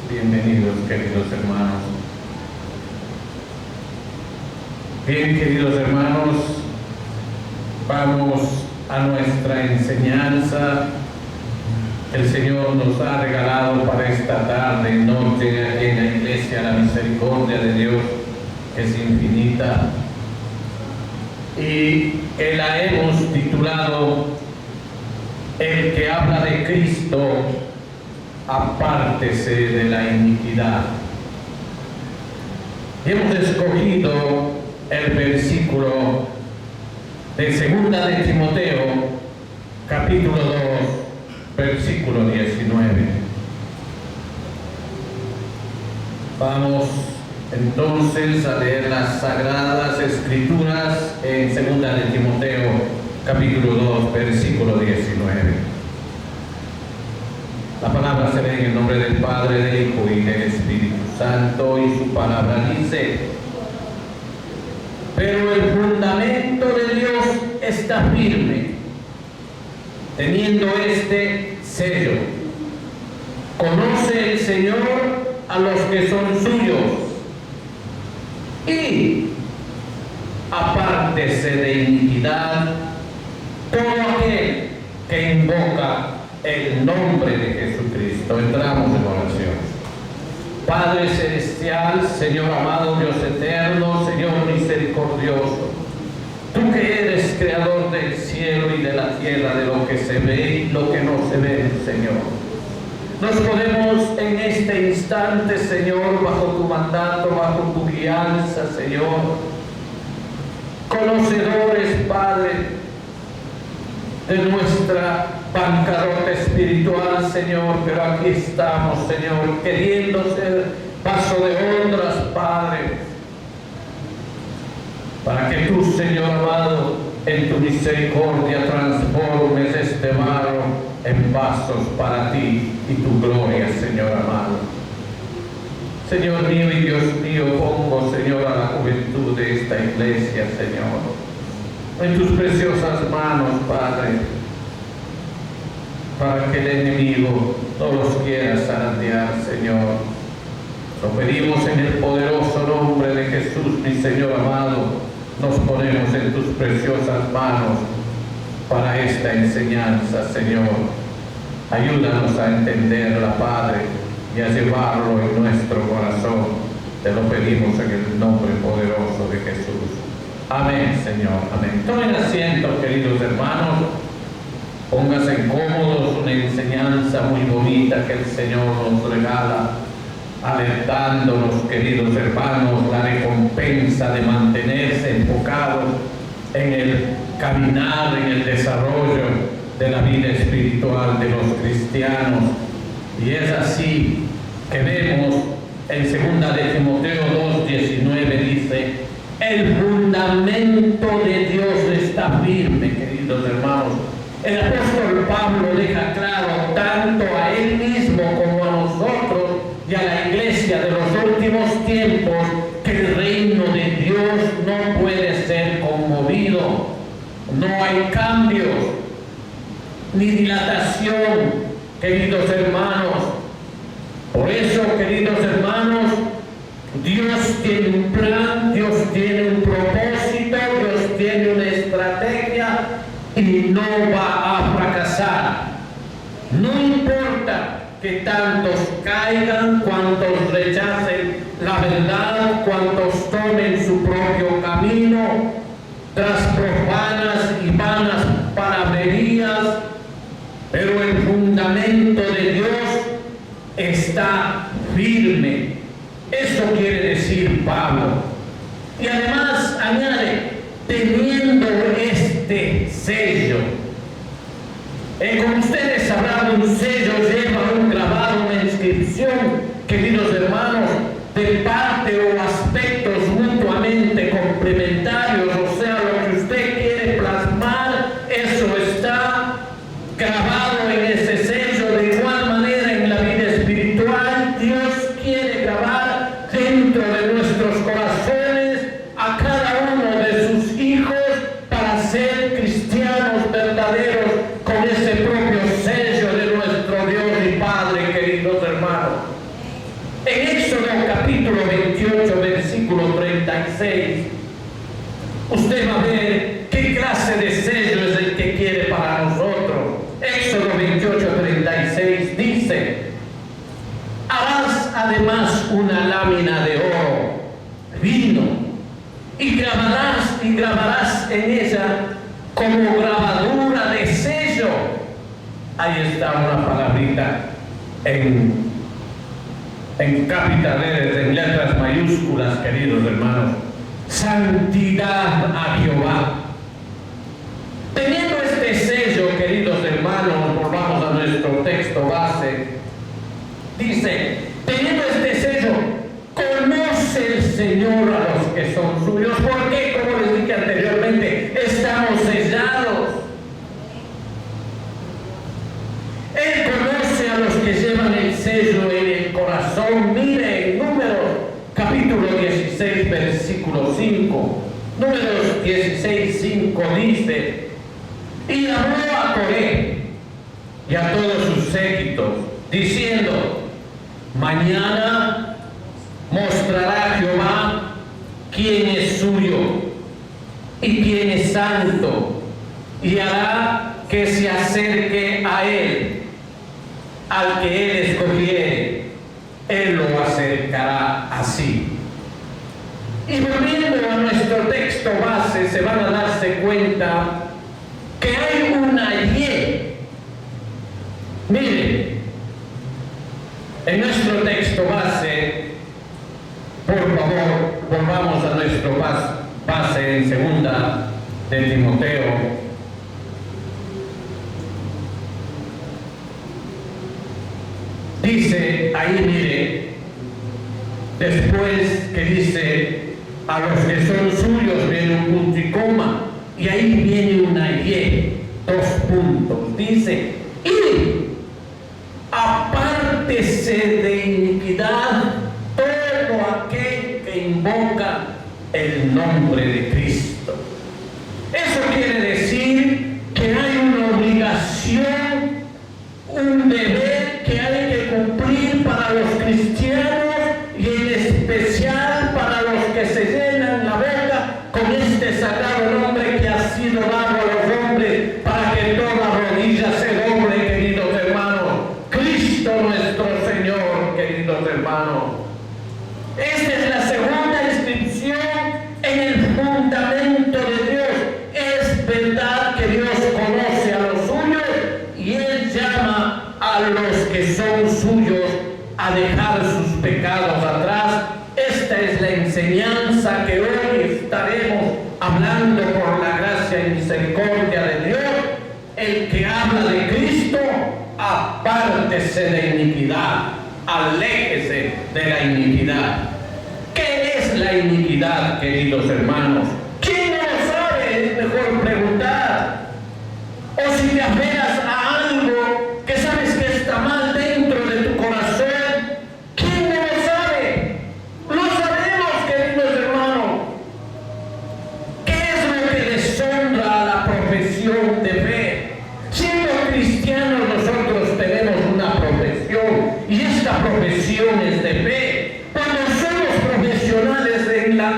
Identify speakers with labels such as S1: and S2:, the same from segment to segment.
S1: Bienvenidos, queridos hermanos. Bien, queridos hermanos, vamos a nuestra enseñanza que el Señor nos ha regalado para esta tarde y noche aquí en la Iglesia. La misericordia de Dios es infinita y que la hemos titulado El que habla de Cristo, apártese de la iniquidad. Hemos escogido el versículo de 2 de Timoteo, capítulo 2, versículo 19. Vamos entonces a leer las Sagradas Escrituras en 2 de Timoteo, capítulo 2, versículo 19. La palabra se lee en el nombre del Padre, del Hijo y del Espíritu Santo, y su palabra dice: pero el fundamento de Dios está firme, teniendo este sello. Conoce el Señor a los que son suyos, y apártese de iniquidad todo aquel que invoca el nombre de Jesucristo. Entramos en oración. Padre celestial, Señor amado, Dios eterno, Señor misericordioso, tú que eres creador del cielo y de la tierra, de lo que se ve y lo que no se ve, Señor, nos ponemos en este instante, Señor, bajo tu mandato, bajo tu guianza, Señor, conocedores, Padre, de nuestra bancarrota espiritual, Señor, pero aquí estamos, Señor, queriendo ser paso de honras, Padre, para que tú, Señor amado, en tu misericordia transformes este barro en vasos para ti y tu gloria, Señor amado. Señor mío y Dios mío, pongo, Señor, a la juventud de esta iglesia, Señor, en tus preciosas manos, Padre, para que el enemigo no los quiera zarandear, Señor. Lo pedimos en el poderoso nombre de Jesús, mi Señor amado. Nos ponemos en tus preciosas manos para esta enseñanza, Señor. Ayúdanos a entenderla, Padre, y a llevarlo en nuestro corazón. Te lo pedimos en el nombre poderoso de Jesús. Amén, Señor, amén. Tomen asiento, queridos hermanos. Pónganse cómodos, una enseñanza muy bonita que el Señor nos regala, alentándonos, queridos hermanos, la recompensa de mantenerse enfocados en el caminar, en el desarrollo de la vida espiritual de los cristianos. Y es así que vemos en 2 de Timoteo 2:19 dice: el fundamento de Dios está firme, queridos hermanos. El apóstol Pablo deja claro tanto a él mismo como a nosotros y a la iglesia de los últimos tiempos que el reino de Dios no puede ser conmovido. No hay cambios ni dilatación, queridos hermanos. Por eso, queridos hermanos, Dios tiene un plan, Dios tiene un propósito, Dios tiene una estrategia y no va a fracasar. No importa que tantos caigan, cuantos rechacen la verdad, cuantos tomen su propio camino tras profanas y vanas palabrerías, pero el fundamento de Dios está firme. Eso quiere decir Pablo. Y además añade, teniendo este sello. Como ustedes sabrán, un sello lleva un grabado, una inscripción, queridos hermanos, de parte o aspectos mutuamente complementarios. O sea, lo que usted quiere plasmar, eso está grabado en ese sello. De igual manera, en la vida espiritual, Dios quiere grabar dentro de nuestros corazones a cada uno de sus hijos para ser cristianos verdaderos con ese propio sello de nuestro Dios y Padre, queridos hermanos. En Éxodo capítulo 28, versículo 36, usted va a ver qué clase de sello es el que quiere para nosotros. Éxodo 28, 36 dice: harás además una lámina de oro, vino, y grabarás en ella como grabadura de sello. Ahí está una palabrita en capitales, en letras mayúsculas, queridos hermanos: santidad a Jehová. Teniendo este sello, queridos hermanos, volvamos a nuestro texto base. Dice: teniendo este sello, conoce el Señor a los que son suyos. Porque, como les dije anteriormente, estamos sellados. Él conoce a los que llevan el sello en el corazón. Mire en Números capítulo 16, versículo 5. Números 16, 5 dice: y habló a Coré y a todos sus séquitos, diciendo: mañana mostrará Jehová quién es suyo y quién es santo, y hará que se acerque a él. Al que él escogiere, él lo acercará así. Y volviendo a nuestro texto base, se van a darse cuenta que hay una Y. Miren, en nuestro texto base, por favor, volvamos a nuestro base en segunda de Timoteo. Dice ahí, mire, después que dice a los que son suyos, viene un punto y coma, y ahí viene una Y, 2 puntos. Dice: y apártese de iniquidad todo aquel que invoca el nombre de Cristo. Eso quiere decir que hay una obligación, un deber que hay que cumplir para los cristianos, y en especial para los que se llenan la boca con este sagrado nombre que ha sido dado a los hombres, para que toda rodilla se doble, queridos hermanos. Cristo nuestro Señor, queridos hermanos. Esta es la segunda inscripción en el fundamento de Dios. Es verdad que Dios conoce a los suyos, y Él llama a los que son suyos a dejar sus pecados atrás. Esta es la enseñanza que hoy estaremos hablando por la gracia y misericordia de Dios. El que habla de Cristo, apártese de iniquidad, aléjese de la iniquidad. ¿Qué es la iniquidad, queridos hermanos? ¿Quién no lo sabe? Es mejor preguntar. O si te aferras a algo que sabes que está mal dentro de tu corazón, ¿quién no lo sabe? Lo sabemos, queridos hermanos. ¿Qué es lo que deshonra a la profesión de fe? Siendo cristianos, nosotros tenemos una profesión, y esta profesión es de fe. Cuando somos profesionales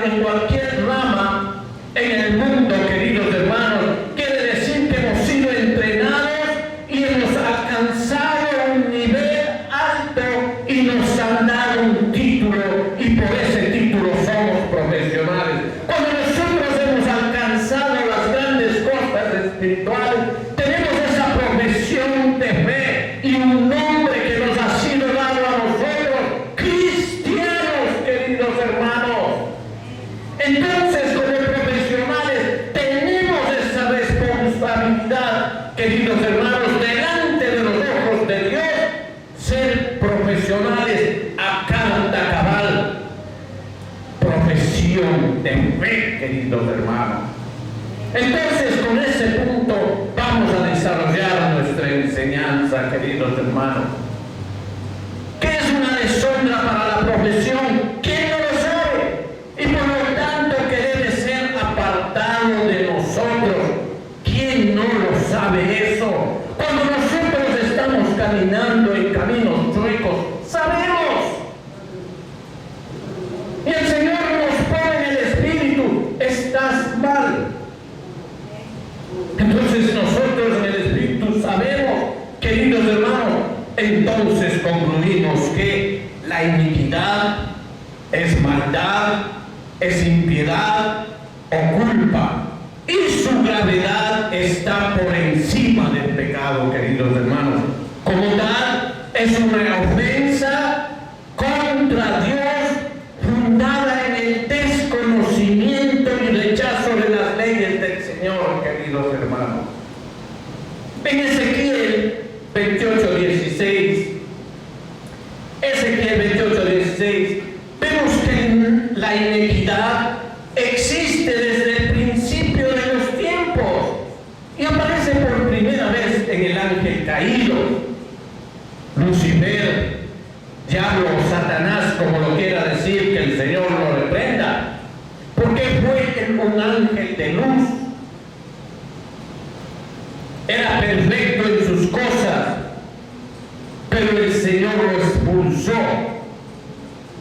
S1: en cualquier rama en el mundo, queridos hermanos, quiere decir que hemos sido entrenados y hemos alcanzado un nivel alto y nos han dado un título, y por ese título somos profesionales. Cuando nosotros hemos alcanzado las grandes cosas espirituales, tenemos esa profesión de fe y un nombre que nos ha sido dado a nosotros, cristianos, queridos hermanos. Entonces, como profesionales, tenemos esa responsabilidad, queridos hermanos, delante de los ojos de Dios, ser profesionales a carta cabal. Profesión de fe, queridos hermanos. Entonces, con ese punto vamos a desarrollar nuestra enseñanza, queridos hermanos. ¿Qué es una deshonra para la profesión? ¿Quién no lo sabe? Y por lo tanto que debe ser apartado de nosotros. ¿Quién no lo sabe eso? Cuando nosotros estamos caminando en caminos chuecos, sabemos la iniquidad es maldad, es impiedad o culpa. Y su gravedad está por encima del pecado, queridos hermanos. Como tal, es una ofensa contra Dios fundada en el desconocimiento y rechazo de las leyes del Señor, queridos hermanos. En Ezequiel 28:16, vemos que la iniquidad existe desde el principio de los tiempos y aparece por primera vez en el ángel caído, Lucifer, diablo o Satanás, como lo quiera decir, que el Señor lo reprenda, porque fue un ángel de luz. Era perfecto en sus cosas, pero el Señor lo expulsó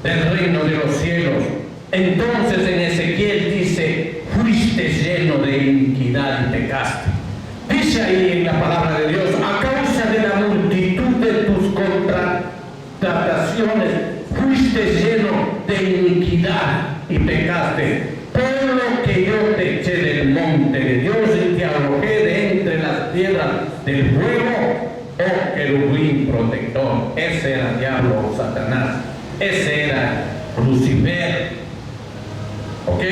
S1: del reino de los cielos. Entonces en Ezequiel dice: fuiste lleno de iniquidad y pecaste. Dice ahí en la palabra de Dios: a causa de la multitud de tus contrataciones, fuiste lleno de iniquidad y pecaste. Por lo que yo te eché del monte de Dios y te arrojé de entre las piedras del fuego, oh querubín protector. Ese era el diablo o Satanás. Ese era Lucifer. ¿Ok?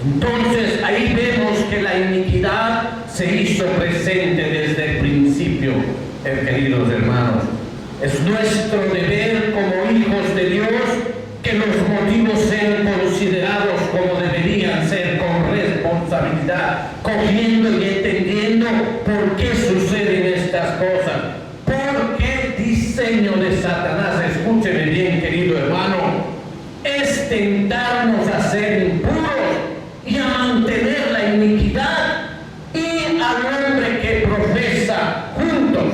S1: Entonces ahí vemos que la iniquidad se hizo presente desde el principio, queridos hermanos. Es nuestro deber como hijos de Dios que los motivos sean considerados como deberían ser, con responsabilidad, cogiendo y entendiendo por qué suceden estas cosas. Porque el diseño de Satanás, escúcheme bien, querido hermano, es tentarnos a ser impuros y a mantener la iniquidad y al hombre que profesa juntos.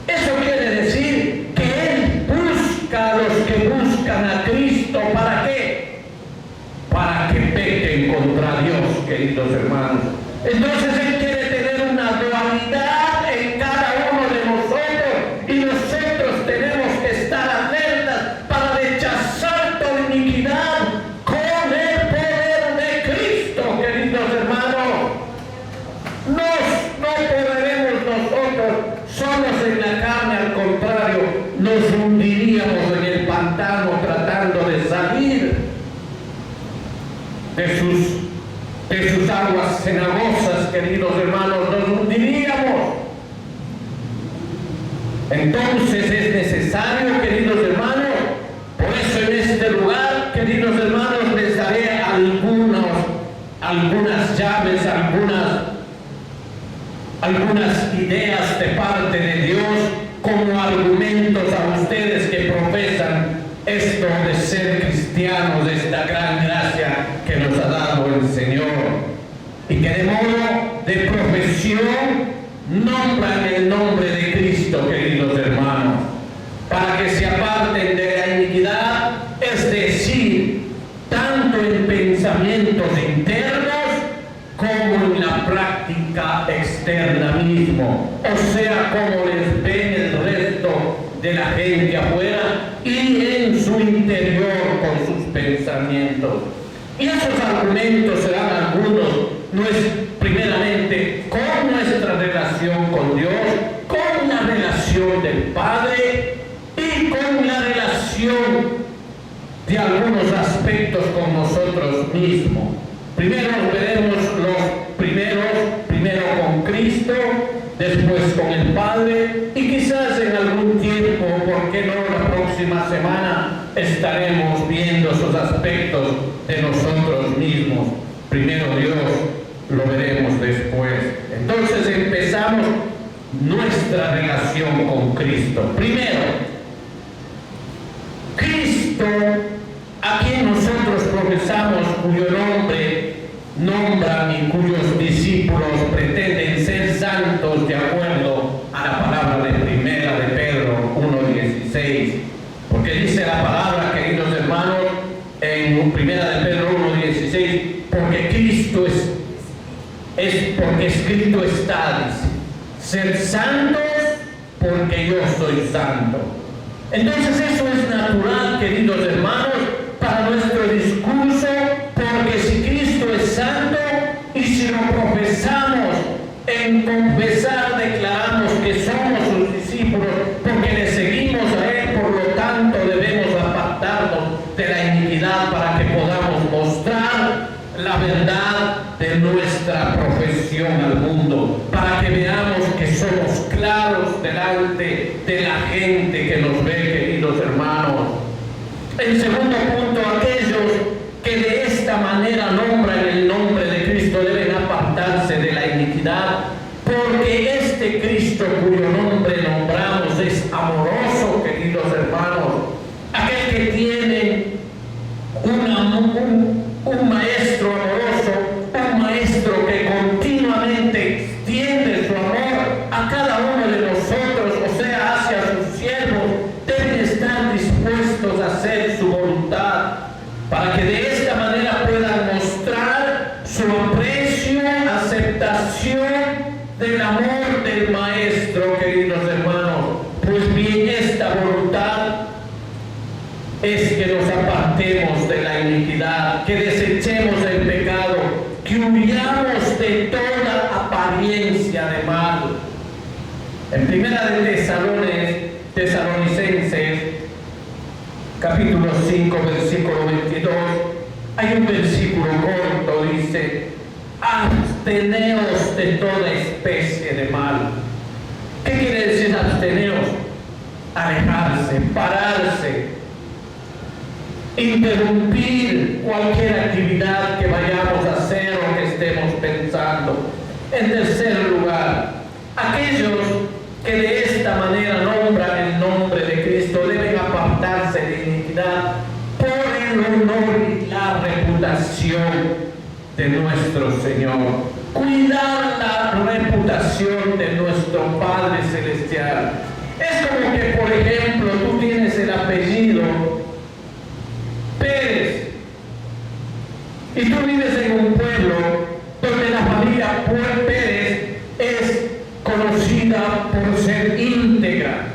S1: Eso quiere decir que Él busca a los que buscan a Cristo. ¿Para qué? Para que pequen contra Dios, queridos hermanos. Entonces Él quiere tener una dualidad en cada uno de nosotros, y nosotros tenemos que estar alertas para rechazar toda iniquidad con el poder de Cristo, queridos hermanos. No podremos nosotros solos en la carne, al contrario, nos hundiríamos en el pantano tratando de salir de sus aguas cenagosas, queridos hermanos, nos hundiríamos. Entonces es necesario, queridos hermanos, por eso en este lugar, queridos hermanos, les daré algunas llaves, algunas ideas de parte de Dios como argumentos a ustedes que profesan esto de ser cristianos, de esta gran gracia que nos ha dado el Señor, y que de modo de profesión nombran el nombre de Cristo, queridos hermanos, para que se aparten de la iniquidad, es decir, tanto en pensamientos internos como en la práctica externa mismo, o sea, como les ven el resto de la gente afuera y en su interior con sus pensamientos. Y esos argumentos serán algunos, primeramente, con nuestra relación con Dios, con la relación del Padre y con la relación de algunos aspectos con nosotros mismos. Primero veremos primero con Cristo, después con el Padre, y quizás en algún tiempo, ¿por qué no la próxima semana? Estaremos viendo esos aspectos de nosotros mismos. Primero Dios, lo veremos después. Entonces empezamos nuestra relación con Cristo. Primero, Cristo, a quien nosotros profesamos, cuyo nombre nombran y cuyos discípulos pretenden ser santos de acuerdo a la palabra de primera de Pedro 1:16, porque dice la palabra, queridos hermanos, en primera de Pedro 1:16, porque Cristo es porque escrito está, dice, ser santos porque yo soy santo. Entonces eso es queridos hermanos, para nuestro discurso, porque si Cristo es santo y si lo profesamos, en confesar declaramos que somos sus discípulos, porque le seguimos a Él, por lo tanto debemos apartarnos de la iniquidad para que podamos mostrar la verdad de nuestra profesión al mundo, para que veamos que somos claros delante de la gente que nos ve, queridos hermanos. En segundo punto, aquellos que de esta manera nombran el nombre de Cristo deben apartarse de la iniquidad, porque este Cristo cuyo nombre nombramos es amoroso, queridos hermanos, aquel que tiene un maestro amoroso, un maestro que continuamente extiende su amor a cada uno de nosotros, o sea, hacia sus siervos, deben estar dispuestos a hacer su voluntad, para que de esta manera puedan mostrar su aprecio, aceptación del amor del Maestro, queridos hermanos. Pues bien, esta voluntad es que nos apartemos de la iniquidad, que desechemos el pecado, que huyamos de toda apariencia de mal. En primera de Tesalonicenses, capítulo 5, versículo 22, hay un versículo corto, dice: absteneos de toda especie de mal. ¿Qué quiere decir absteneos? Alejarse, pararse, interrumpir cualquier actividad que vayamos a hacer o que estemos pensando. En tercer lugar, aquellos que de esta manera nombran el nombre de Cristo deben apartarse de iniquidad por el honor y la reputación de nuestro Señor. Cuidar la reputación de nuestro Padre Celestial. Es como que, por ejemplo, tú tienes el apellido Pérez y tú vives en un pueblo donde la familia Pérez es conocida por ser íntegra,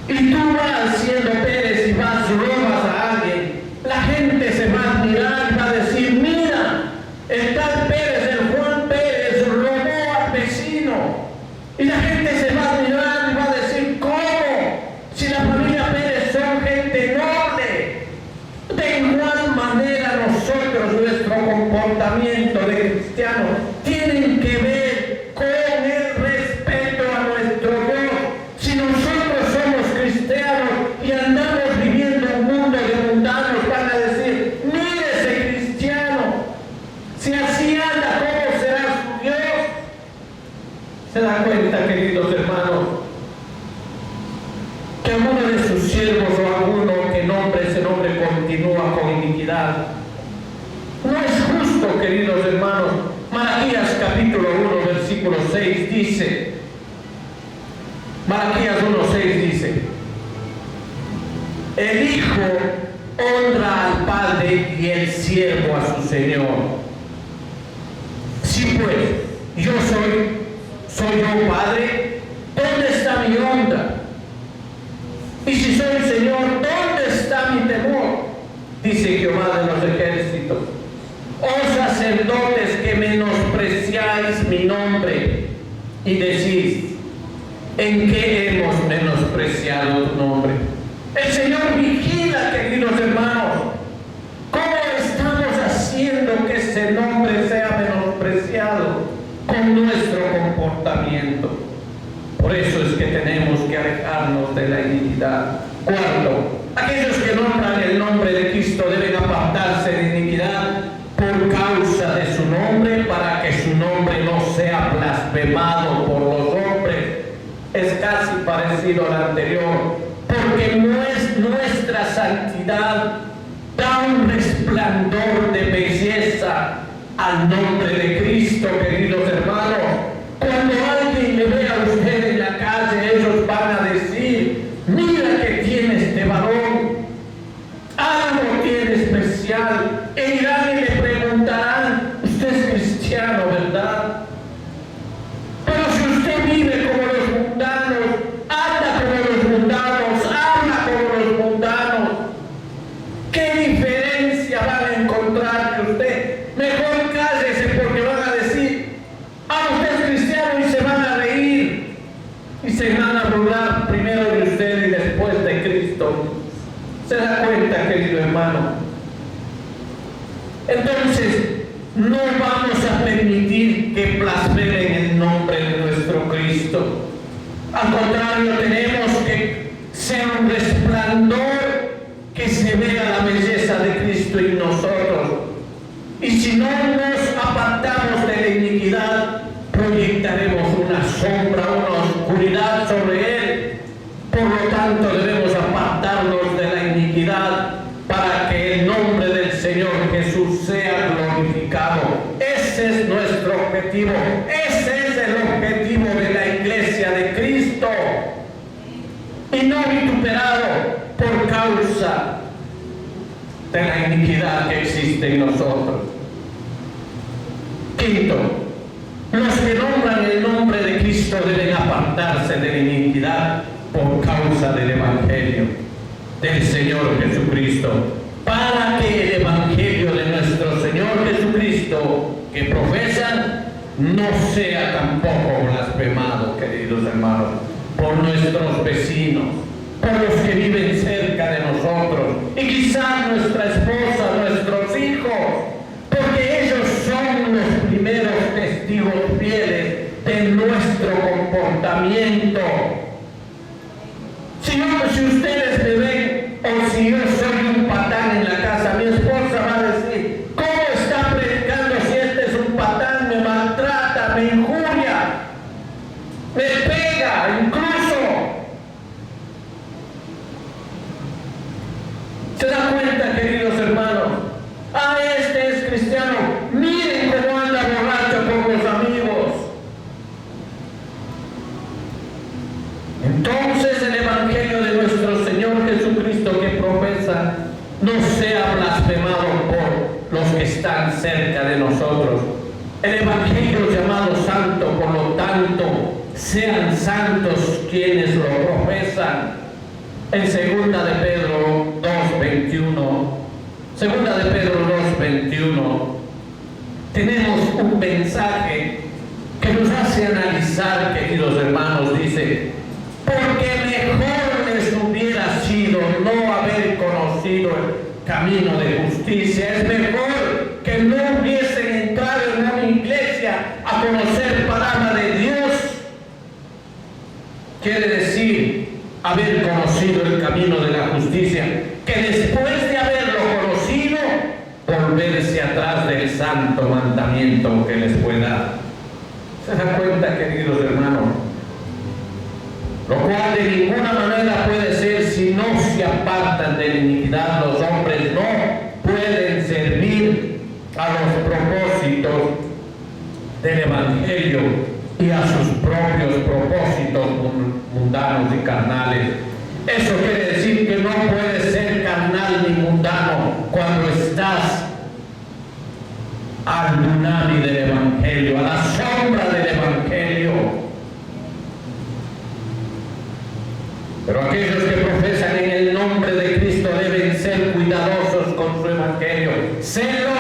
S1: y tú vas siendo Pérez y robas a alguien, la gente se va a admirar y va a decir: mira, el tal Pérez, el Juan Pérez, robó al vecino. Y la gente se va a admirar y va a decir: ¿cómo? Si la familia Pérez son gente noble. De igual manera nosotros, nuestro comportamiento de cristianos tienen que ver con el respeto a nuestro Dios. Si nosotros somos cristianos y andamos viviendo un mundo de mundanos, van a decir: mire ese cristiano, si así anda, ¿cómo será su Dios? ¿Se da cuenta, queridos hermanos, que alguno de sus siervos o alguno que nombre ese nombre continúa con iniquidad? No es justo, queridos hermanos. Malaquías capítulo 1, versículo 6 dice, Malaquías 1:6 dice: el hijo honra al padre y el siervo a su señor. Si pues yo soy yo padre, ¿dónde está mi honra? Y si soy Señor, ¿dónde está mi temor? Dice Jehová de los ejércitos. Oh sacerdotes, que menospreciáis mi nombre y decís: ¿en qué hemos menospreciado tu nombre? El Señor vigila, queridos hermanos, cómo estamos haciendo que ese nombre sea menospreciado con nuestro comportamiento. Por eso es que tenemos que alejarnos de la iniquidad. Cuarto, aquellos que nombran el nombre de Cristo deben apartarse de iniquidad por causa de su nombre, para que su nombre no sea blasfemado por los hombres. Es casi parecido al anterior, porque nuestra santidad da un resplandor de belleza al nombre de Cristo, queridos hermanos. Cuando alguien le ve a usted en la calle, ellos van a decir: mira que tiene este varón, algo tiene especial. E irán y le preguntarán: usted es cristiano, ¿verdad? Pero si usted vive como los mundanos, anda como los mundanos, habla como los mundanos, ¿Se da cuenta, querido hermano? Entonces, no vamos a permitir que blasfemen el nombre de nuestro Cristo. Al contrario, tenemos que ser un resplandor que se vea la belleza de Cristo en nosotros. Y si no nos apartamos de la iniquidad, proyectaremos una sombra, una oscuridad sobre Él. Por lo tanto, debemos apartarnos de la iniquidad para que el nombre del Señor Jesús sea glorificado. Ese es nuestro objetivo. Ese es el objetivo de la Iglesia de Cristo. Y no vituperado por causa de la iniquidad que existe en nosotros. Quinto, los que nombran el nombre de Cristo deben apartarse de la iniquidad por causa del Evangelio del Señor Jesucristo, para que el Evangelio de nuestro Señor Jesucristo que profesan no sea tampoco blasfemado, queridos hermanos, por nuestros vecinos, por los que viven cerca de nosotros, y quizás nuestra esposa, nuestros hijos, porque ellos son los primeros testigos fieles de nuestro comportamiento. Si ustedes me ven, o si yo soy un patán en la casa, mi esposa va a decir: ¿cómo está predicando si este es un patán? Me maltrata, me injuria, me pega, incluso. ¿Se dan cuenta, queridos hermanos? Ah, este es cristiano, miren cómo anda borracho con los amigos. Entonces el Evangelio de nuestro Señor Jesucristo que profesa no sea blasfemado por los que están cerca de nosotros. El Evangelio llamado santo, por lo tanto, sean santos quienes lo profesan. En 2 de Pedro 2:21, tenemos un mensaje que nos hace analizar, queridos hermanos. Dice: porque mejor les hubiera sido no haber conocido el camino de justicia. Es mejor que no hubiesen entrado en una iglesia a conocer palabra de Dios. Quiere decir haber conocido el camino de la justicia, que después de haberlo conocido, volverse atrás del santo mandamiento que les fue dado. ¿Se dan cuenta, queridos hermanos? Lo cual de ninguna manera puede ser si no se apartan de la iniquidad. Los hombres no pueden servir a los propósitos del Evangelio y a sus propios propósitos mundanos y carnales. Eso quiere decir que no puedes ser carnal ni mundano cuando estás al dunami del Evangelio, a la sombra del Evangelio. Pero aquellos que profesan en el nombre de Cristo deben ser cuidadosos con su Evangelio, celo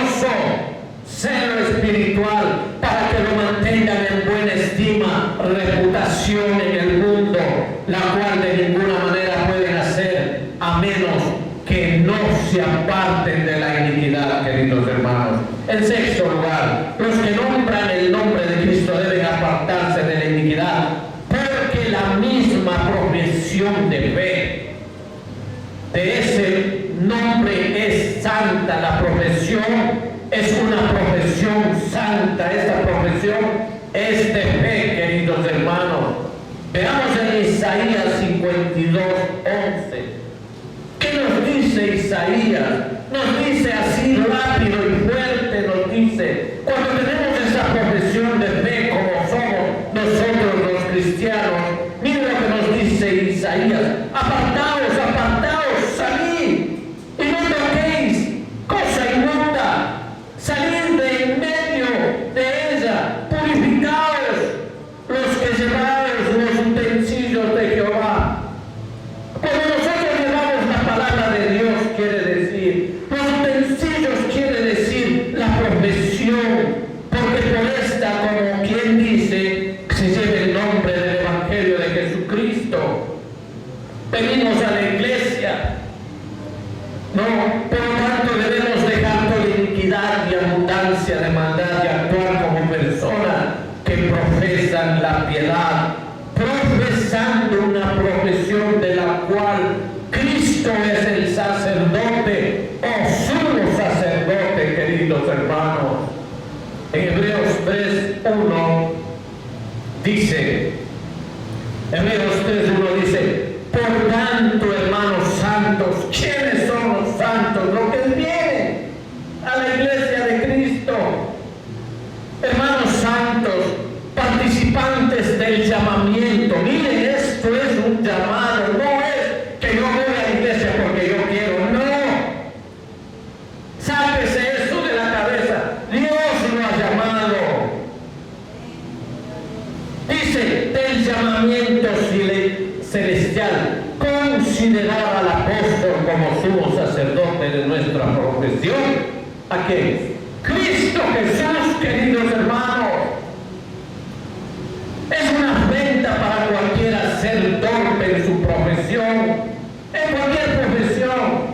S1: espiritual, para que lo mantengan en buena estima, reputación en el mundo, la cual de ninguna manera pueden hacer a menos que no se aparten de la iniquidad, queridos hermanos. En sexto lugar, los que nombran el nombre de Cristo deben apartarse de la iniquidad, porque la misma profesión de fe de ese nombre es santa. La profesión es una profesión santa. Esta profesión es de fe, queridos hermanos. Veamos en Isaías 52:11. ¿Qué nos dice Isaías? Nos dice así rápido y fuerte, nos dice: cuando tenemos esa profesión de fe como somos nosotros los cristianos, miren lo que nos dice Isaías: apartaos, salid y no toquéis cosa inmunda, salid de en medio de ella, purificaos los que lleváis los utensilios de Jehová. Cuando nosotros llevamos la palabra de Dios, quiere decir, los utensilios quiere decir la profesión, porque es el sacerdote o sumo sacerdote, queridos hermanos. En Hebreos 3:1 dice, por tanto, hermanos santos, ¿quiénes son los santos? Los que vienen a la iglesia de Cristo. Hermanos santos, participantes del llamamiento. Miren, esto es un llamado, no es que yo voy a la iglesia porque yo quiero, no. Sáquese eso de la cabeza. Dios lo ha llamado. Dice, del llamamiento celestial, considerar al apóstol como sumo sacerdote de nuestra profesión. ¿A qué? Cristo Jesús, queridos hermanos. Es una afrenta para cualquiera ser torpe en su profesión, en cualquier profesión.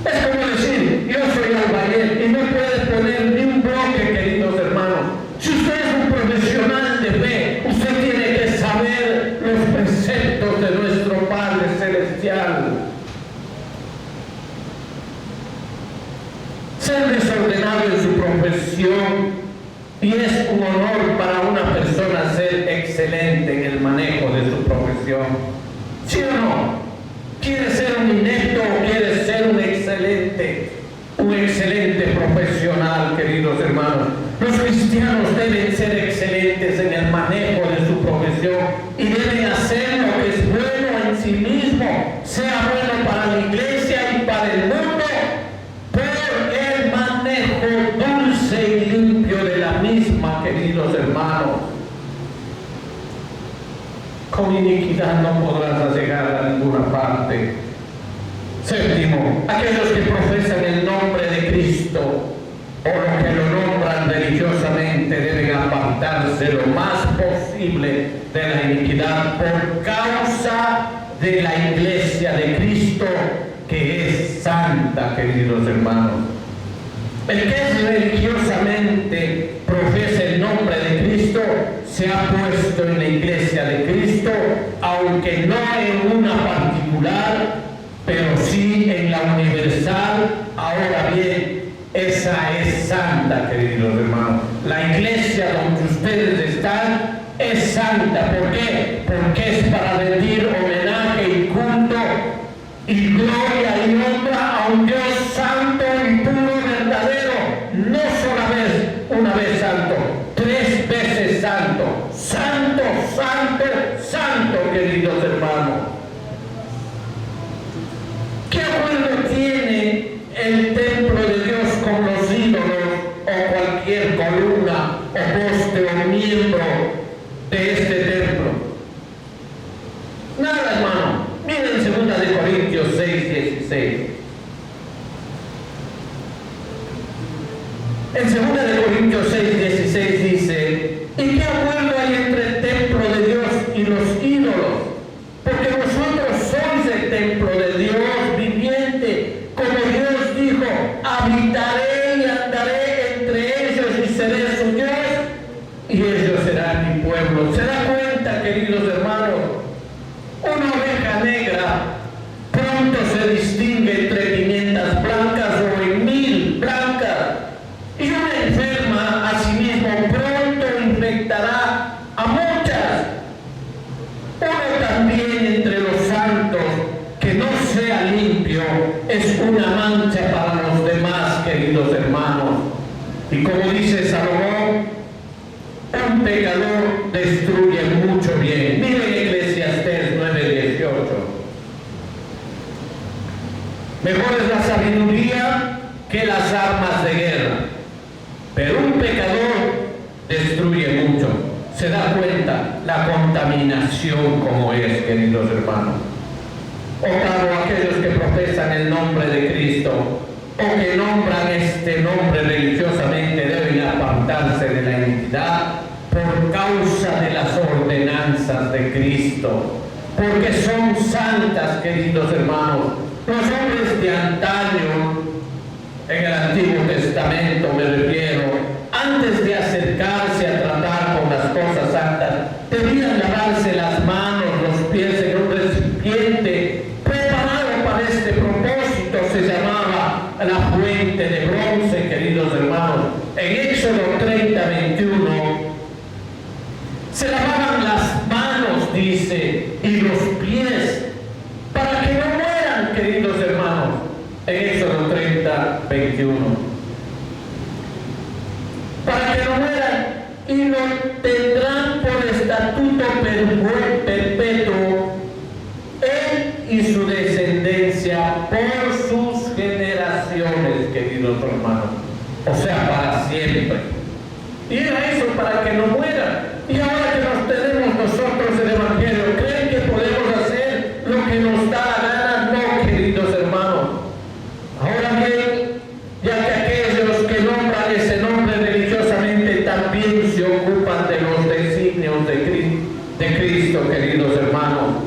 S1: Es como decir, yo soy albañil y no puede poner ni un bloque, queridos hermanos. Si usted es un profesional de fe, usted tiene que saber los preceptos de nuestro Padre Celestial. Ser desordenado en su profesión, y es un honor para una persona ser excelente en el manejo de su profesión. ¿Sí o no? ¿Quiere ser un inepto o quiere ser un excelente profesional, queridos hermanos? Los cristianos deben ser excelentes en el manejo de su profesión y deben hacer lo que es bueno en sí mismo, sea bueno para la iglesia y para el mundo, por el manejo dulce y limpio de la misma, queridos hermanos. Con iniquidad no podrás llegar a ninguna parte. Séptimo, aquellos que profesan el nombre de Cristo o los que lo nombran religiosamente deben apartarse lo más posible de la iniquidad por causa de la iglesia de Cristo, que es santa, queridos hermanos. El que religiosamente profesa el nombre de Cristo se ha puesto en la iglesia de Cristo, aunque no en una particular, pero sí en la universal. Ahora bien, esa es santa, queridos hermanos. La iglesia donde ustedes están es santa. ¿Por qué? Porque es para rendir homenaje y culto y gloria y honra a un Dios santo y puro, verdadero. No una vez santo, 3 veces santo. Santo, santo, santo, queridos hermanos. ¿Qué acuerdo tiene el templo de Dios con los ídolos o cualquier columna o poste o miembro de este templo? Nada, hermano. Miren 2 Corintios 6:16. En 2 Corintios 6:16 dice, ¿y qué acuerdo hay entre el templo de Dios y los ídolos? Porque vosotros sois el templo de Dios viviente, como Dios dijo, habitaré y andaré entre ellos y seré su Dios, y ellos serán mi pueblo. ¿Se da cuenta, queridos hermanos? Una oveja negra pronto se distingue entre 500 blancas o en 1000 blancas. Y una enferma asimismo pronto infectará a muchas. Uno también entre los santos que no sea limpio es una mancha para los demás, queridos hermanos. Y como dice Salomón, un pecador destruye mucho bien. Miren Eclesiastés 9:18. Mejor es la sabiduría que las armas de guerra, pero un pecador destruye mucho. Se da cuenta la contaminación como es, queridos hermanos. Octavo, aquellos que profesan el nombre de Cristo o que nombran este nombre religiosamente deben apartarse de la iniquidad por causa de las ordenanzas de Cristo, porque son santas, queridos hermanos. Los hombres de antaño, en el Antiguo Testamento me refiero, antes de acercarse a tratar con las cosas santas, debían lavarse las manos, los pies en un recipiente y su descendencia por sus generaciones, queridos hermanos. O sea, para siempre. Y era eso, para que no muera. Y ahora que nos tenemos nosotros el Evangelio, ¿creen que podemos hacer lo que nos da la gana? No, queridos hermanos. Ahora bien, ya que aquellos que nombran ese nombre religiosamente también se ocupan de los designios de Cristo, queridos hermanos,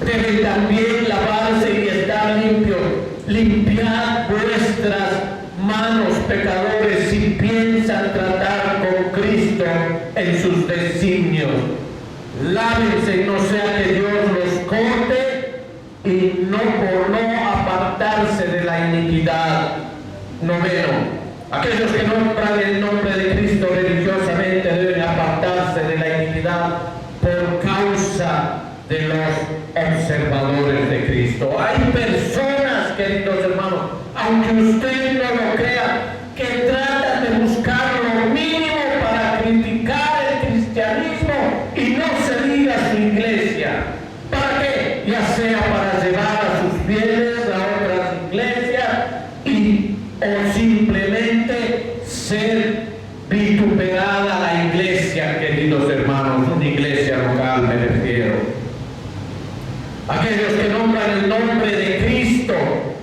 S1: deben también lavarse y estar limpios. Limpiad vuestras manos, pecadores, si piensan tratar con Cristo en sus designios. Lávense, no sea que Dios los corte y no por no apartarse de la iniquidad. Noveno, aquellos que nombran el nombre de Cristo religiosamente deben apartarse de la iniquidad por causa de los observadores de Cristo. Hay personas, queridos hermanos, aunque usted no lo crea, que tratan de buscar lo mínimo para criticar el cristianismo y no se diga su iglesia. ¿Para qué? Ya sea para llevar a sus fieles a otras iglesias o simplemente ser vituperada la iglesia, queridos hermanos, una iglesia local me refiero. Aquellos que nombran el nombre de Cristo,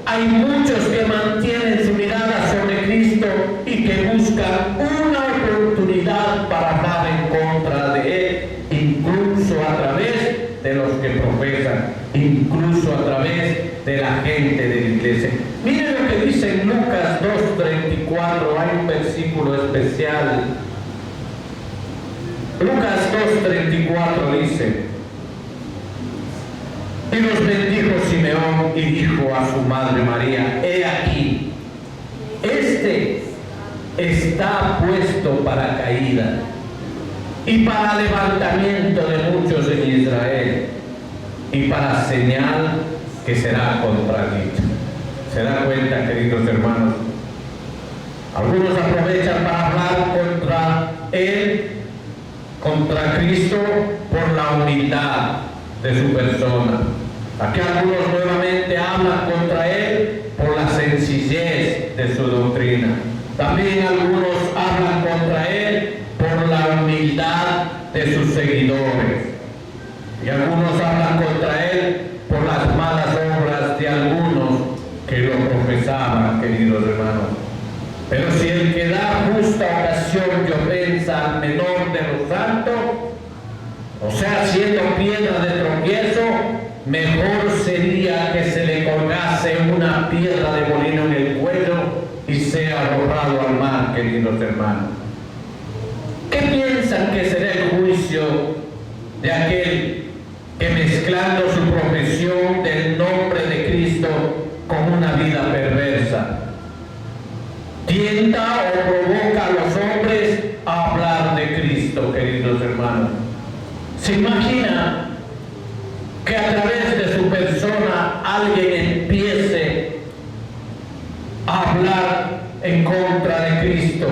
S1: hay muchos que mantienen su mirada sobre Cristo y que buscan una oportunidad para hablar en contra de Él, incluso a través de los que profesan, incluso a través de la gente de la iglesia. Miren lo que dice en Lucas 2:34, hay un versículo especial. Lucas 2:34 dice: y los bendijo Simeón y dijo a su madre María: he aquí, este está puesto para caída y para levantamiento de muchos en Israel, y para señal que será contradicha. ¿Se da cuenta, queridos hermanos? Algunos aprovechan para hablar contra Él, contra Cristo, por la humildad de su persona. Aquí algunos nuevamente hablan contra Él por la sencillez de su doctrina. También algunos hablan contra Él por la humildad de sus seguidores. Y algunos hablan contra Él por las malas obras de algunos que lo profesaban, queridos hermanos. Pero si el que da justa ocasión de ofensa al menor de los santos, o sea, siendo piedra de tropiezo, mejor sería que se le colgase una piedra de molino en el cuello y sea arrojado al mar, queridos hermanos. ¿Qué piensan que será el juicio de aquel que, mezclando su profesión del nombre de Cristo con una vida perversa, tienta o provoca a los hombres a hablar de Cristo, queridos hermanos? ¿Se imagina que a través de su persona alguien empiece a hablar en contra de Cristo?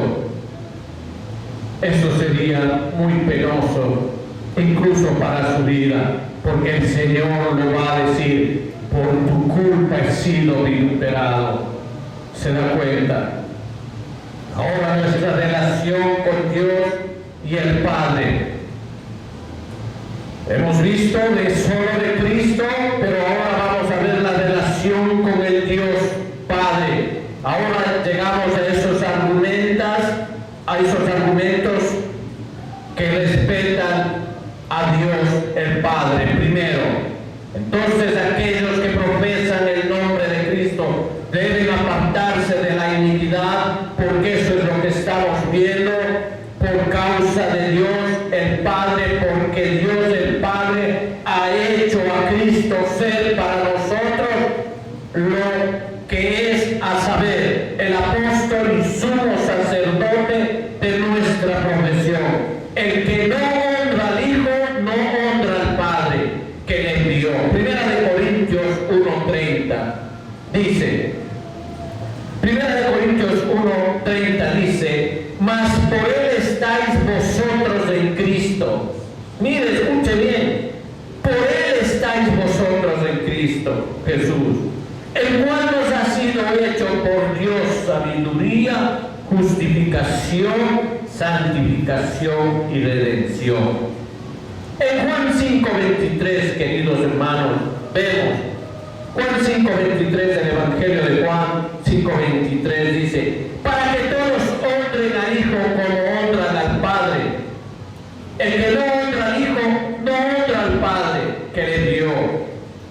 S1: Eso sería muy penoso, incluso para su vida, porque el Señor le va a decir: por tu culpa he sido vituperado. ¿Se da cuenta? Ahora nuestra relación con Dios y el Padre. Hemos visto de solo de Cristo, pero ahora vamos a ver la relación con el Dios Padre. Ahora llegamos a esos argumentos que respetan a Dios el Padre primero. Entonces aquellos que profesan el nombre de Cristo deben apartarse de la iniquidad, porque eso es lo que estamos viendo, por causa de Dios el Padre, porque Dios el Padre ha hecho a Cristo ser para nosotros lo que es, a saber, el apóstol y sumo sacerdote de nuestra profesión. El que no honra al Hijo no honra al Padre que le envió. Primera de Corintios 1:30 dice, Primera de Corintios 1:30 dice: mas por Él estáis vosotros en Cristo. Mire, escuche bien, por Él estáis vosotros en Cristo. Cristo Jesús, el cual nos ha sido hecho por Dios sabiduría, justificación, santificación y redención. En Juan 5:23, queridos hermanos, vemos, Juan 5:23 del Evangelio de Juan 5:23 dice: para que todos honren al Hijo como honran al Padre. El que no honra al Hijo, no honra al Padre que le dio.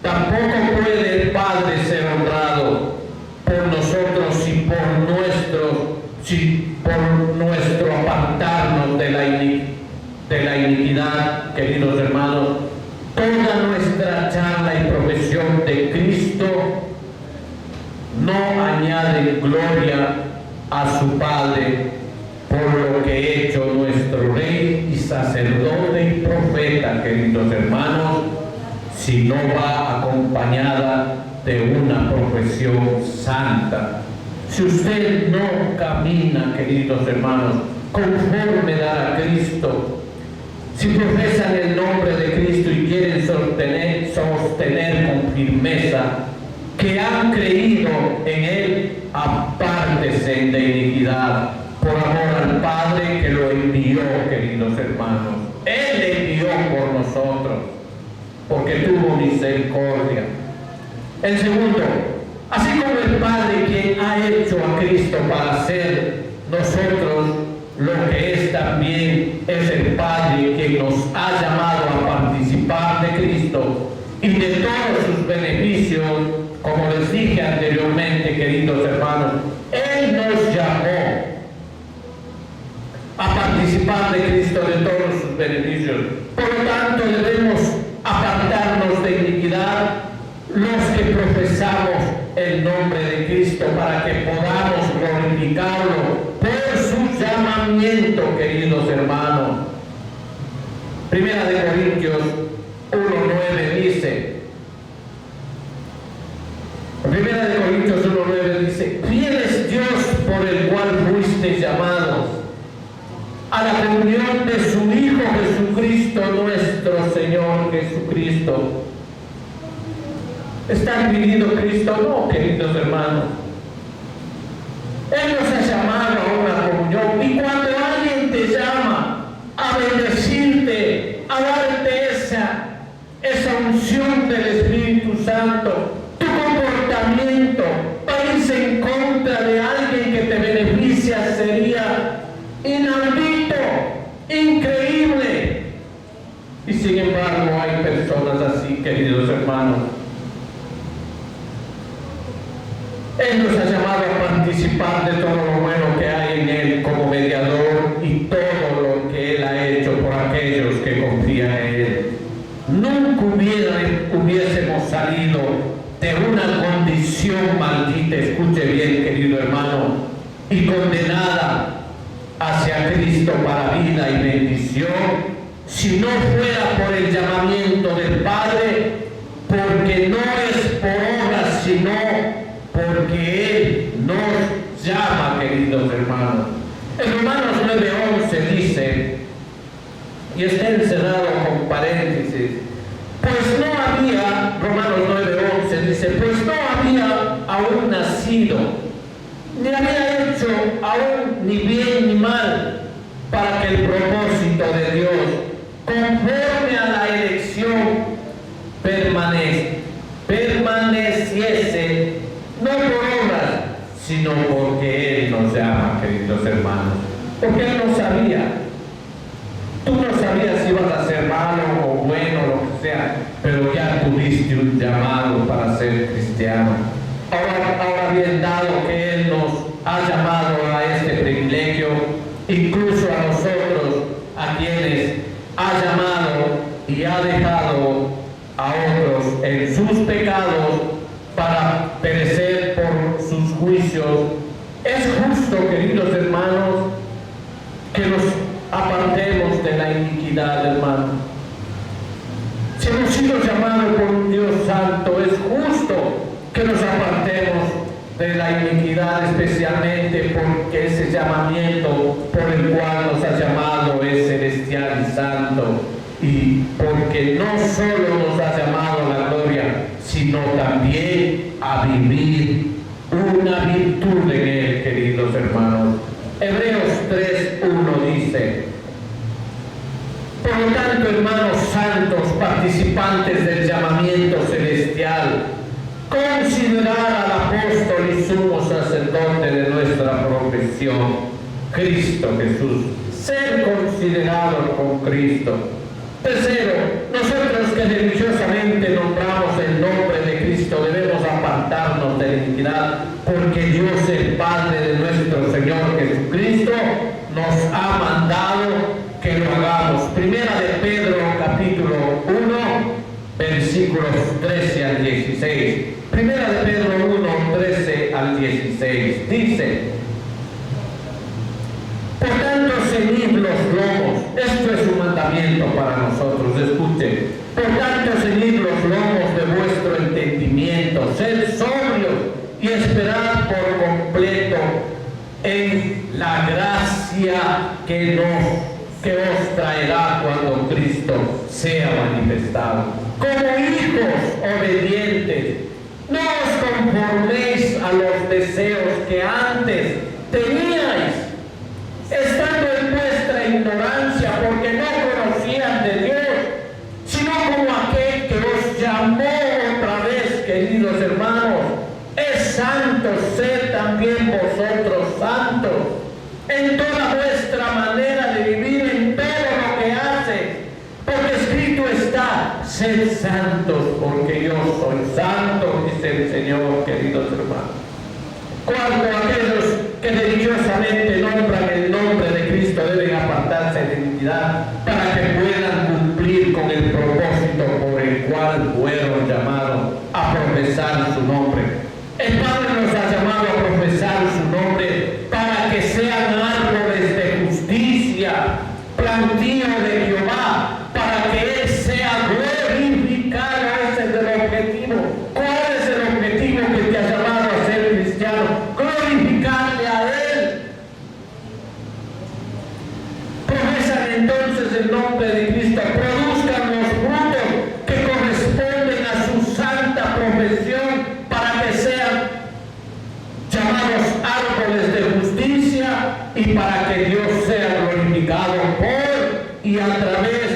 S1: Tampoco puede el Padre ser honrado por nosotros si por nuestro apartarnos de la iniquidad, queridos hermanos. Toda nuestra charla y profesión de Cristo no añade gloria a su Padre por lo que ha hecho nuestro Rey y sacerdote y profeta, queridos hermanos, si no va acompañada de una profesión santa. Si usted no camina, queridos hermanos, conforme a Cristo, si profesan el nombre de Cristo y quieren sostener con firmeza que han creído en Él, apártese de iniquidad, por amor al Padre que lo envió, queridos hermanos. Él le envió por nosotros, porque tuvo misericordia. El segundo, así como el Padre quien ha hecho a Cristo para ser nosotros lo que es, también es el Padre quien nos ha llamado a participar de Cristo y de todos sus beneficios. Como les dije anteriormente, queridos hermanos, Él nos llamó a participar de Cristo, de todos sus beneficios. Por lo tanto, debemos apartarnos de iniquidad los que profesamos el nombre de Cristo, para que podamos glorificarlo por su llamamiento, queridos hermanos. Primera de Corintios 1:9 dice, Primera de Corintios 1:9 dice: fiel es Dios por el cual fuiste llamados a la comunión de su Hijo Jesucristo, nuestro Señor Jesucristo. ¿Está viviendo Cristo? No, queridos hermanos. Él nos ha llamado a una comunión, y cuando alguien te llama a bendecirte, a darte esa unción del Espíritu Santo, tu comportamiento para irse en contra de alguien que te beneficia sería inaudito, increíble. Y sin embargo hay personas así, queridos hermanos. Él nos ha llamado a participar de todo lo bueno que hay en Él como mediador y todo lo que Él ha hecho por aquellos que confían en Él. Nunca hubiésemos salido de una condición maldita, escuche bien, querido hermano, y condenada hacia Cristo para vida y bendición, si no fuera por el llamamiento del Padre, porque no es por obras, sino porque Él nos llama, queridos hermanos. En Romanos 9:11 dice, y está encerrado con paréntesis, pues no había, Romanos 9:11 dice, pues no había aún nacido, ni había hecho aún ni bien ni mal, para que el propósito de Dios, conforme a la elección, permaneciese, no por obras, sino porque Él nos llama, queridos hermanos. Porque Él no sabía. Tú no sabías si ibas a ser malo o bueno, lo que sea, pero ya tuviste un llamado para ser cristiano. Ahora bien, dado que Él nos ha llamado a este privilegio, incluso a nosotros, a quienes ha llamado y ha dejado a otros en sus pecados para perecer por sus juicios, es justo, queridos hermanos, que nos apartemos de la iniquidad, hermano. Si hemos sido llamados por un Dios santo, es justo que nos apartemos de la iniquidad, especialmente porque ese llamamiento por el cual nos ha llamado es celestial y santo, y porque no solo nos ha llamado a la gloria, sino sino también a vivir una virtud en él, queridos hermanos. Hebreos 3:1 dice: por lo tanto, hermanos santos, participantes del llamamiento celestial, considerar al apóstol y sumo sacerdote de nuestra profesión, Cristo Jesús, ser considerados con Cristo. Tercero, nosotros que religiosamente nombramos el nombre de Cristo debemos apartarnos de la iniquidad, porque Dios, el Padre de nuestro Señor Jesucristo, nos ha mandado que lo hagamos. Primera de Pedro, capítulo 1, versículos 13 al 16. Primera de Pedro 1, 13 al 16. Dice: por tanto, ceñid los lomos. Esto es un mandamiento para nosotros. Escuchen. Por tanto, ceñid los lomos de vuestro entendimiento. Sed sobrios y esperad por completo en la gracia que os traerá cuando Cristo sea manifestado. Como hijos obedientes, no os conforméis a los deseos que antes teníais, estando en vuestra ignorancia, porque no conocían de Dios, sino como aquel que os llamó otra vez, queridos hermanos, es santo, sed también vosotros santos en toda vuestra manera de vivir, en todo lo que hace, porque escrito está: sed santos, porque yo soy santo, dice el Señor, queridos hermanos. Cuando aquellos que religiosamente nombran el nombre de Cristo deben apartarse de iniquidad para que puedan cumplir con el propósito por el cual fueron llamados a profesar su nombre. El Padre nos ha llamado a profesar su nombre para que sean árboles de justicia, plantío de Jehová, para que Él sea glorificado. Ese es el objetivo. ¿Cuál es el objetivo que te ha llamado a ser cristiano? Glorificarle a Él. Profesan entonces el nombre de Cristo, produzcan los frutos que corresponden a su santa profesión, para que sean llamados árboles de justicia y para que Dios sea glorificado por y a través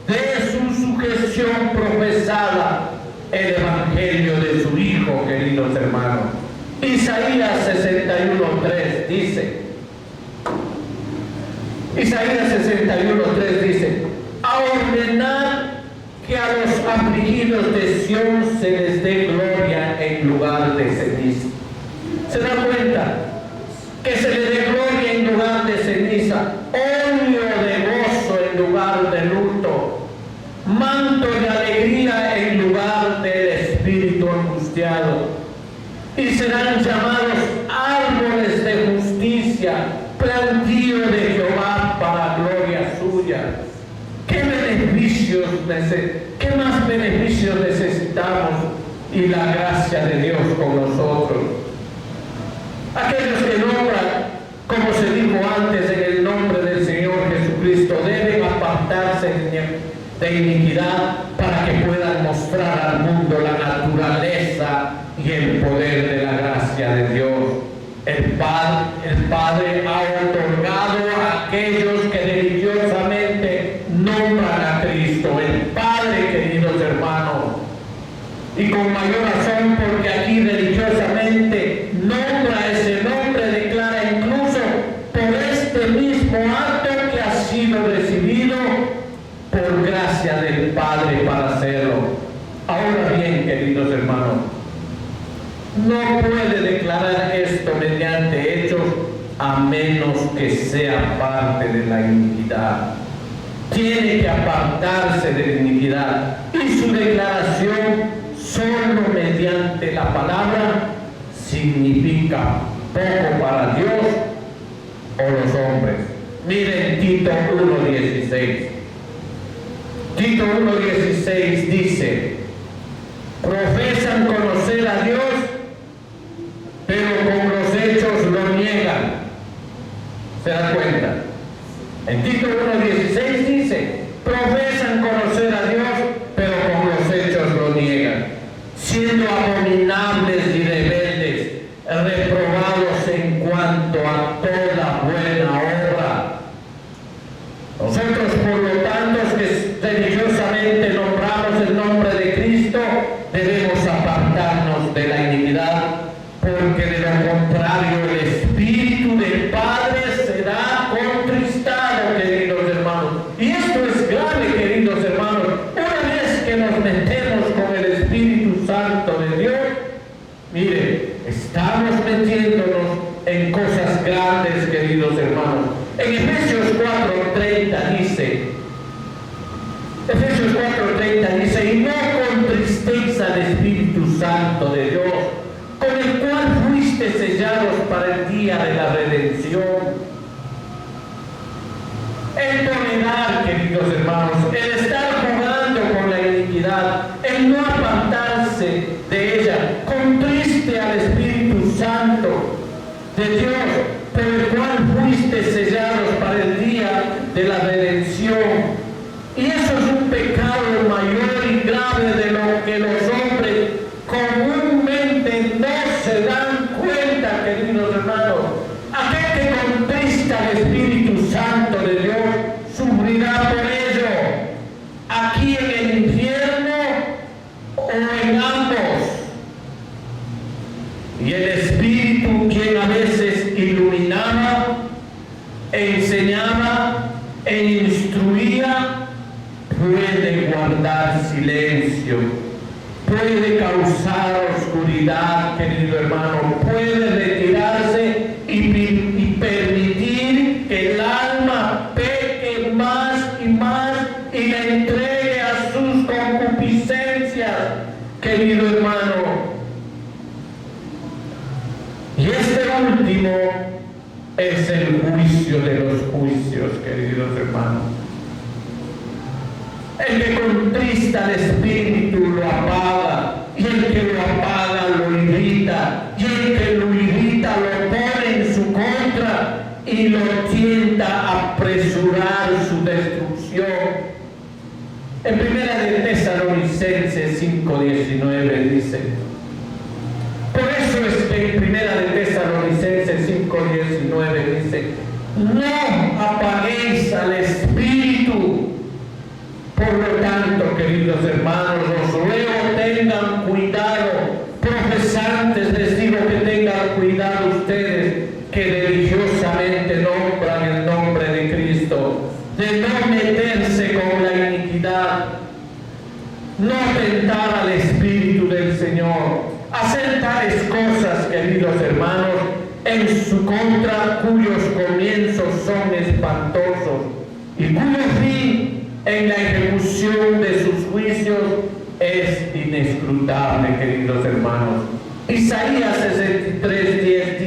S1: de su sujeción profesada el evangelio de su Hijo, queridos hermanos. Isaías 61:3 dice: Isaías 61:3 dice: a ordenar que a los afligidos de Sión se les dé gloria en lugar de ceniza. ¿Se da cuenta? Que se le dé gloria en lugar de ceniza, óleo de gozo en lugar de luto, manto de alegría en lugar del espíritu angustiado. Y serán llamados árboles de justicia, plantío de Jehová para gloria suya. ¿Qué más beneficios necesitamos? Y la gracia de Dios con nosotros. Aquellos que nombran, como se dijo antes, en el nombre del Señor Jesucristo, deben apartarse de iniquidad para que puedan mostrar al mundo la naturaleza y el poder de la gracia de Dios. El Padre ha otorgado a aquellos que religiosamente nombran a Cristo, el Padre, queridos hermanos. Y con mayor razón, porque aquí religiosamente nombra ese nombre, declara incluso por este mismo acto que ha sido recibido por gracia del Padre para hacerlo. Ahora bien, queridos hermanos, no puede declarar esto mediante hechos a menos que sea parte de la iniquidad. Tiene que apartarse de la iniquidad, y su declaración solo mediante la palabra significa poco para Dios o los hombres. Miren Tito 1:16. Tito 1:16 dice: profesan conocer a Dios, pero con los hechos lo niegan. ¿Se da cuenta? En Tito 1:16 dice: profesan conocer a Dios, pero con los hechos lo niegan, siendo abominables y rebeldes, reprobados en cuanto a toda buena obra. Nosotros, por lo tanto, que religiosamente nombramos el nombre de Cristo, debemos apartarnos de la iniquidad, porque de lo contrario el Espíritu del Padre será contristado, queridos hermanos. Y esto es grave, queridos hermanos. Una vez que nos metemos con el Espíritu Santo de Dios, mire, estamos metiéndonos en cosas grandes, queridos hermanos. En Efesios 4:30 dice, y no contristéis al Espíritu Santo de Dios, con el cual fuiste sellados para el día de la redención. El tolerar, queridos hermanos, el estar jugando con la iniquidad, el no apartarse de ella, contriste al Espíritu Santo de Dios, por el cual fuiste sellados para el día de la redención. Y eso es un pecado mayor y grave de lo que los hombres comúnmente no se dan cuenta, queridos hermanos. Aquel que contrista al Espíritu Santo de Dios sufrirá por ello, aquí en el infierno o en ambos. Y el Espíritu, quien a veces iluminaba, enseñaba e instruía, puede guardar silencio, puede causar oscuridad, querido hermano, puede retirarse y permitir que el alma peque más y más y le entregue a sus concupiscencias, querido hermano. Y este último es el juicio de los juicios, queridos hermanos. El que contrista al Espíritu lo apaga, y el que lo apaga lo irrita, y el que lo irrita lo pone en su contra y lo tienta a apresurar su destrucción. En Primera de Tesalonicenses 5:19 dice, por eso es que en Primera de Tesalonicenses 5:19 dice, no apaguéis al Espíritu. Por lo tanto, queridos hermanos, os ruego tengan cuidado, profesantes, les digo que tengan cuidado ustedes que religiosamente nombran el nombre de Cristo, de no meterse con la iniquidad, no tentar al Espíritu del Señor, hacer tales cosas, queridos hermanos, en su contra, cuyos comienzos son espantosos y cuyo fin en la ejecución de sus juicios es inescrutable, queridos hermanos. Isaías 63:10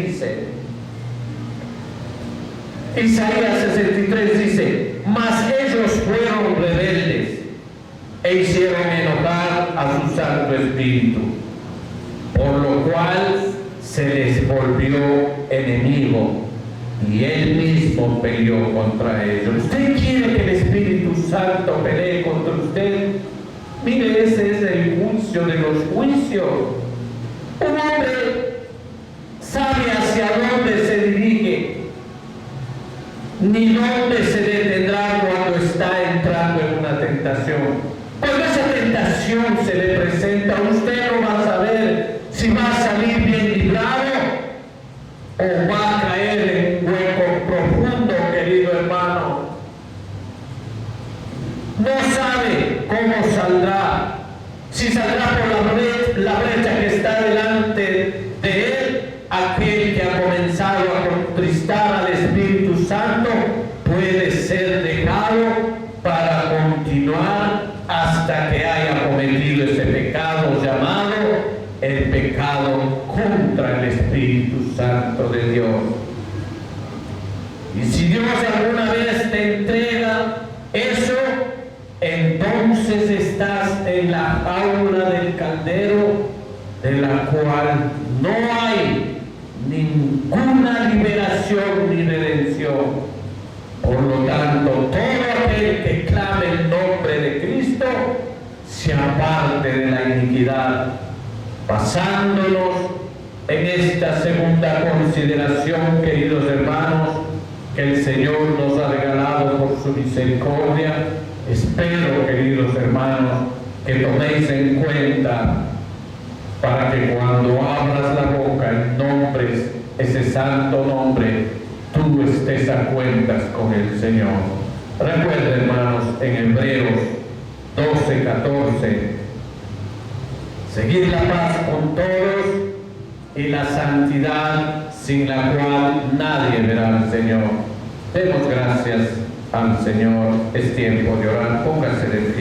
S1: dice, mas ellos fueron rebeldes e hicieron enojar a su Santo Espíritu, por lo cual se les volvió enemigo y él mismo peleó contra ellos. ¿Usted quiere que el Espíritu Santo pelee contra usted? Mire, ese es el juicio de los juicios. Un hombre sabe hacia dónde se dirige, ni dónde se detendrá cuando está entrando en una tentación. Cuando esa tentación se le presenta, usted no va a saber si va a salir bien librado o va a caer en un hueco profundo, querido hermano. No sabe cómo saldrá, si saldrá por la brecha que está delante de él. Aquel que ha comenzado a contristar al Espíritu Santo puede ser dejado para continuar hasta que haya cometido ese pecado llamado el pecado contra el Espíritu Santo de Dios. Y si Dios alguna vez te entrega eso, entonces estás en la jaula del caldero, de la cual no hay ninguna liberación ni redención. Por lo tanto, todo aquel que clame el nombre de Cristo se aparte de la iniquidad. Basándonos en esta segunda consideración, queridos hermanos, que el Señor nos ha regalado por su misericordia, espero, queridos hermanos, que toméis en cuenta para que cuando abras la boca y nombres ese santo nombre, tú estés a cuentas con el Señor. Recuerden, hermanos, en Hebreos 12:14, seguid la paz con todos y la santidad, sin la cual nadie verá al Señor. Demos gracias al Señor. Es tiempo de orar. Póngase de pie.